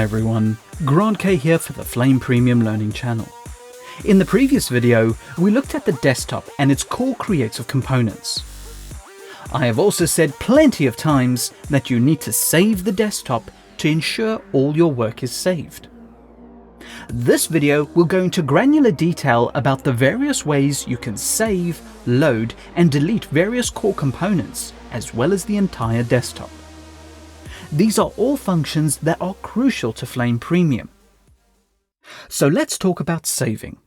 everyone, Grant K here for the Flame Premium Learning channel. In the previous video, we looked at the desktop and its core creative components. I have also said plenty of times that you need to save the desktop to ensure all your work is saved. This video will go into granular detail about the various ways you can save, load, and delete various core components, as well as the entire desktop. These are all functions that are crucial to Flame Premium. So let's talk about saving.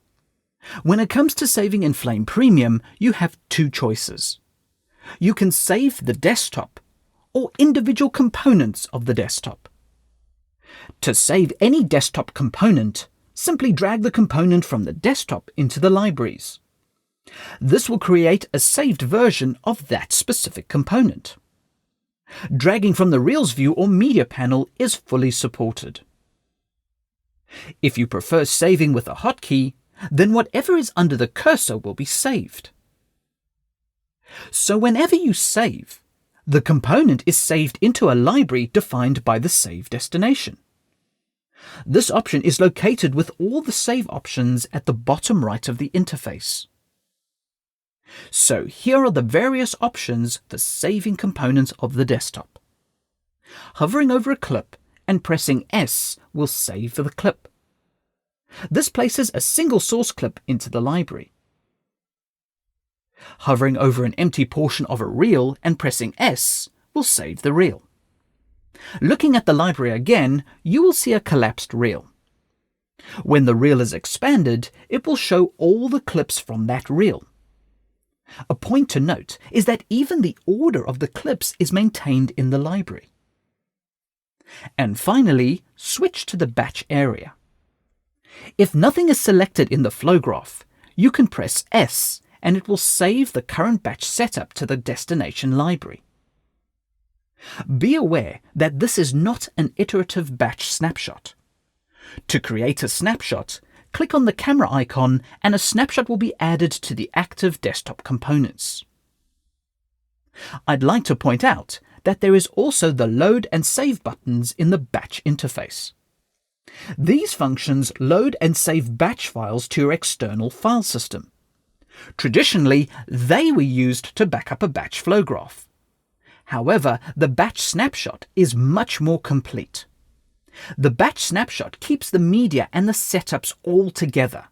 When it comes to saving in Flame Premium, you have two choices. You can save the desktop or individual components of the desktop. To save any desktop component, simply drag the component from the desktop into the libraries. This will create a saved version of that specific component. Dragging from the Reels view or media panel is fully supported. If you prefer saving with a hotkey, then whatever is under the cursor will be saved. So whenever you save, the component is saved into a library defined by the save destination. This option is located with all the save options at the bottom right of the interface. So here are the various options for saving components of the desktop. Hovering over a clip and pressing S will save the clip. This places a single source clip into the library. Hovering over an empty portion of a reel and pressing S will save the reel. Looking at the library again, you will see a collapsed reel. When the reel is expanded, it will show all the clips from that reel. A point to note is that even the order of the clips is maintained in the library. And finally, switch to the batch area. If nothing is selected in the flow graph, you can press S and it will save the current batch setup to the destination library. Be aware that this is not an iterative batch snapshot. To create a snapshot, click on the camera icon and a snapshot will be added to the active desktop components. I'd like to point out that there is also the load and save buttons in the batch interface. These functions load and save batch files to your external file system. Traditionally, they were used to back up a batch flow graph. However, the batch snapshot is much more complete. The batch snapshot keeps the media and the setups all together,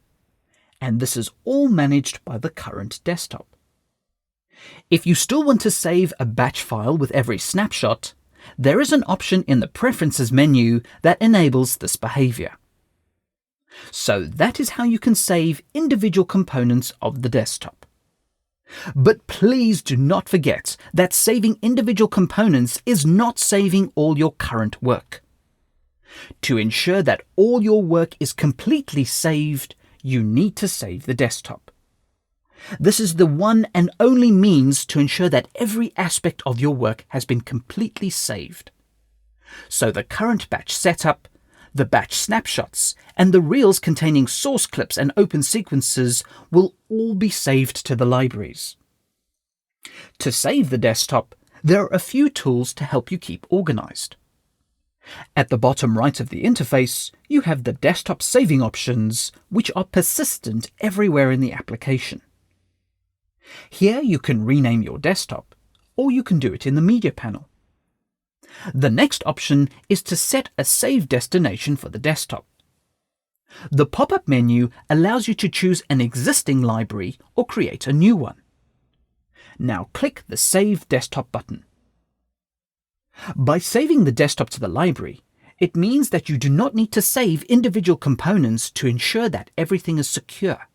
and this is all managed by the current desktop. If you still want to save a batch file with every snapshot, there is an option in the Preferences menu that enables this behavior. So that is how you can save individual components of the desktop. But please do not forget that saving individual components is not saving all your current work. To ensure that all your work is completely saved, you need to save the desktop. This is the one and only means to ensure that every aspect of your work has been completely saved. So the current batch setup, the batch snapshots, and the reels containing source clips and open sequences will all be saved to the libraries. To save the desktop, there are a few tools to help you keep organized. At the bottom right of the interface, you have the desktop saving options, which are persistent everywhere in the application. Here you can rename your desktop, or you can do it in the media panel. The next option is to set a save destination for the desktop. The pop-up menu allows you to choose an existing library or create a new one. Now click the Save Desktop button. By saving the desktop to the library, it means that you do not need to save individual components to ensure that everything is secure.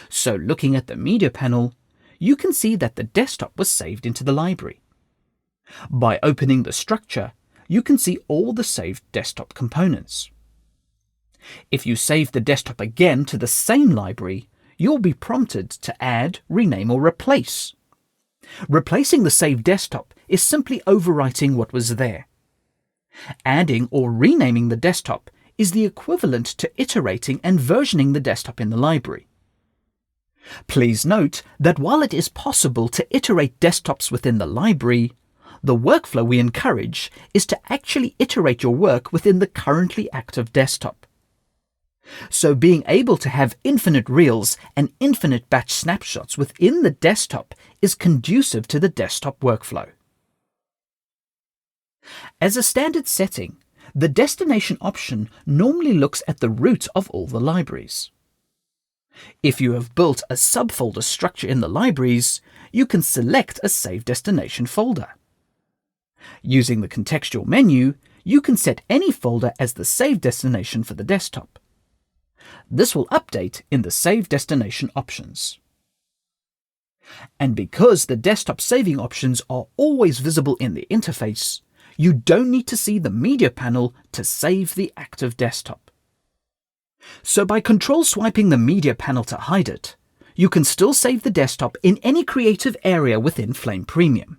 So looking at the media panel, you can see that the desktop was saved into the library. By opening the structure, you can see all the saved desktop components. If you save the desktop again to the same library, you'll be prompted to add, rename, or replace. Replacing the saved desktop is simply overwriting what was there. Adding or renaming the desktop is the equivalent to iterating and versioning the desktop in the library. Please note that while it is possible to iterate desktops within the library, the workflow we encourage is to actually iterate your work within the currently active desktop. So being able to have infinite reels and infinite batch snapshots within the desktop is conducive to the desktop workflow. As a standard setting, the destination option normally looks at the root of all the libraries. If you have built a subfolder structure in the libraries, you can select a Save Destination folder. Using the contextual menu, you can set any folder as the save destination for the desktop. This will update in the Save Destination options. And because the desktop saving options are always visible in the interface, you don't need to see the media panel to save the active desktop. So by control swiping the media panel to hide it, you can still save the desktop in any creative area within Flame Premium.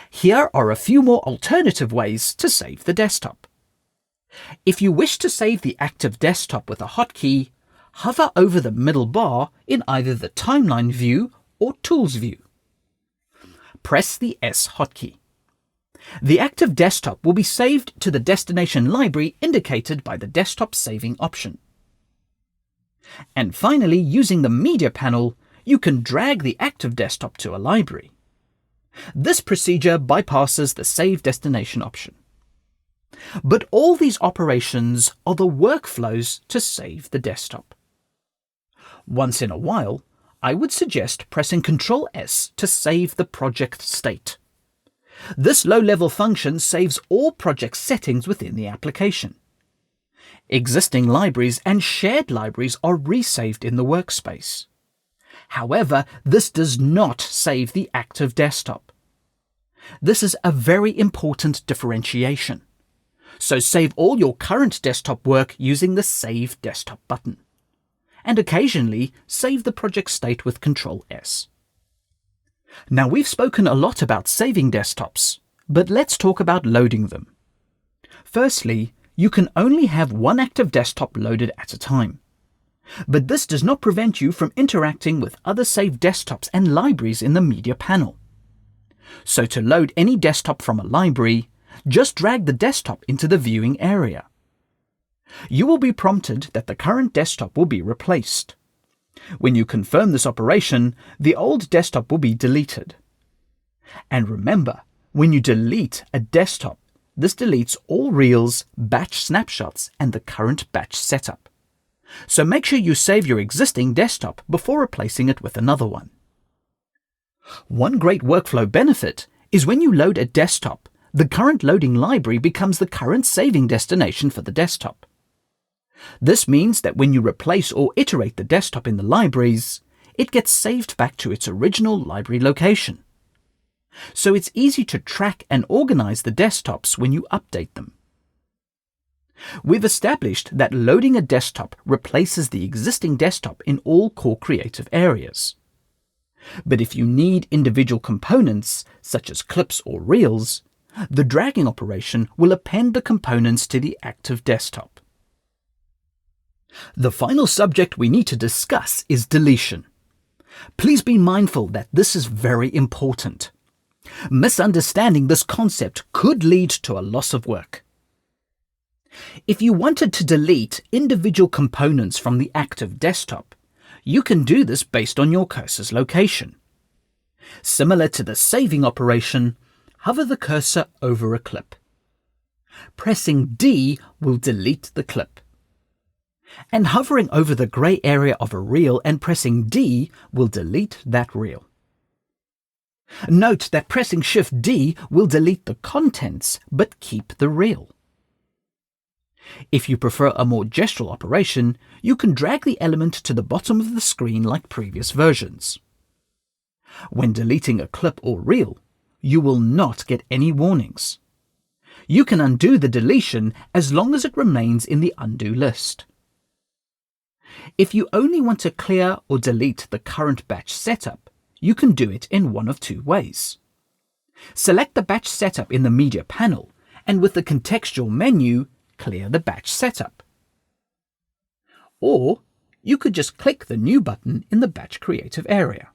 Here are a few more alternative ways to save the desktop. If you wish to save the active desktop with a hotkey, hover over the middle bar in either the Timeline view or Tools view. Press the S hotkey. The active desktop will be saved to the destination library indicated by the Desktop Saving option. And finally, using the Media panel, you can drag the active desktop to a library. This procedure bypasses the Save Destination option. But all these operations are the workflows to save the desktop. Once in a while, I would suggest pressing Ctrl S to save the project state. This low-level function saves all project settings within the application. Existing libraries and shared libraries are resaved in the workspace. However, this does not save the active desktop. This is a very important differentiation. So save all your current desktop work using the Save Desktop button. And occasionally, save the project state with Ctrl S. Now we've spoken a lot about saving desktops, but let's talk about loading them. Firstly, you can only have one active desktop loaded at a time. But this does not prevent you from interacting with other saved desktops and libraries in the Media panel. So to load any desktop from a library, just drag the desktop into the viewing area. You will be prompted that the current desktop will be replaced. When you confirm this operation, the old desktop will be deleted. And remember, when you delete a desktop, this deletes all reels, batch snapshots, and the current batch setup. So make sure you save your existing desktop before replacing it with another one. One great workflow benefit is when you load a desktop, the current loading library becomes the current saving destination for the desktop. This means that when you replace or iterate the desktop in the libraries, it gets saved back to its original library location. So it's easy to track and organize the desktops when you update them. We've established that loading a desktop replaces the existing desktop in all core creative areas. But if you need individual components, such as clips or reels, the dragging operation will append the components to the active desktop. The final subject we need to discuss is deletion. Please be mindful that this is very important. Misunderstanding this concept could lead to a loss of work. If you wanted to delete individual components from the active desktop, you can do this based on your cursor's location. Similar to the saving operation, hover the cursor over a clip. Pressing D will delete the clip. And hovering over the grey area of a reel and pressing D will delete that reel. Note that pressing Shift D will delete the contents but keep the reel. If you prefer a more gestural operation, you can drag the element to the bottom of the screen like previous versions. When deleting a clip or reel, you will not get any warnings. You can undo the deletion as long as it remains in the undo list. If you only want to clear or delete the current batch setup, you can do it in one of two ways. Select the batch setup in the Media panel, and with the contextual menu, clear the batch setup. Or you could just click the New button in the Batch Creative area.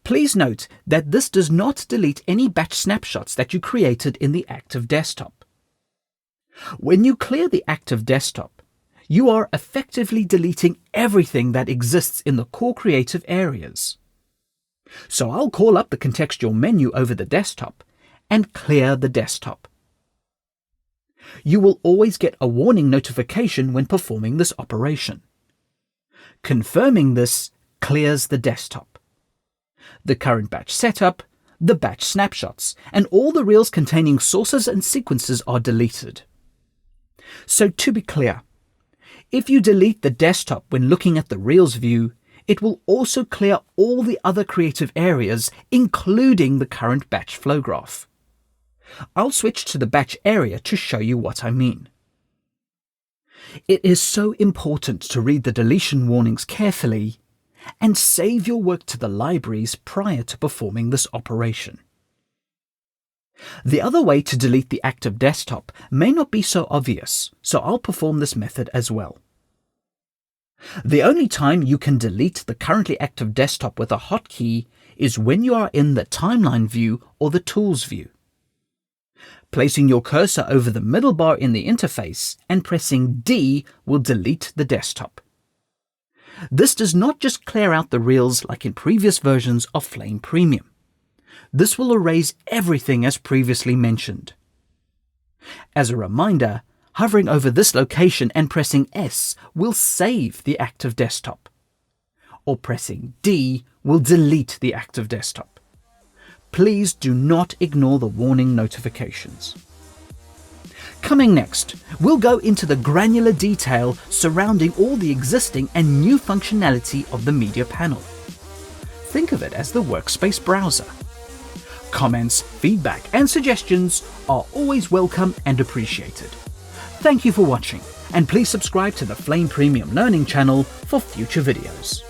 Please note that this does not delete any batch snapshots that you created in the active desktop. When you clear the active desktop, you are effectively deleting everything that exists in the core creative areas. So I'll call up the contextual menu over the desktop and clear the desktop. You will always get a warning notification when performing this operation. Confirming this clears the desktop. The current batch setup, the batch snapshots, and all the reels containing sources and sequences are deleted. So to be clear, if you delete the desktop when looking at the reels view, it will also clear all the other creative areas, including the current batch flow graph. I'll switch to the batch area to show you what I mean. It is so important to read the deletion warnings carefully and save your work to the libraries prior to performing this operation. The other way to delete the active desktop may not be so obvious, so I'll perform this method as well. The only time you can delete the currently active desktop with a hotkey is when you are in the timeline view or the tools view. Placing your cursor over the middle bar in the interface and pressing D will delete the desktop. This does not just clear out the reels like in previous versions of Flame Premium. This will erase everything as previously mentioned. As a reminder, hovering over this location and pressing S will save the active desktop, or pressing D will delete the active desktop. Please do not ignore the warning notifications. Coming next, we'll go into the granular detail surrounding all the existing and new functionality of the media panel. Think of it as the workspace browser. Comments, feedback, and suggestions are always welcome and appreciated. Thank you for watching, and please subscribe to the Flame Premium Learning channel for future videos.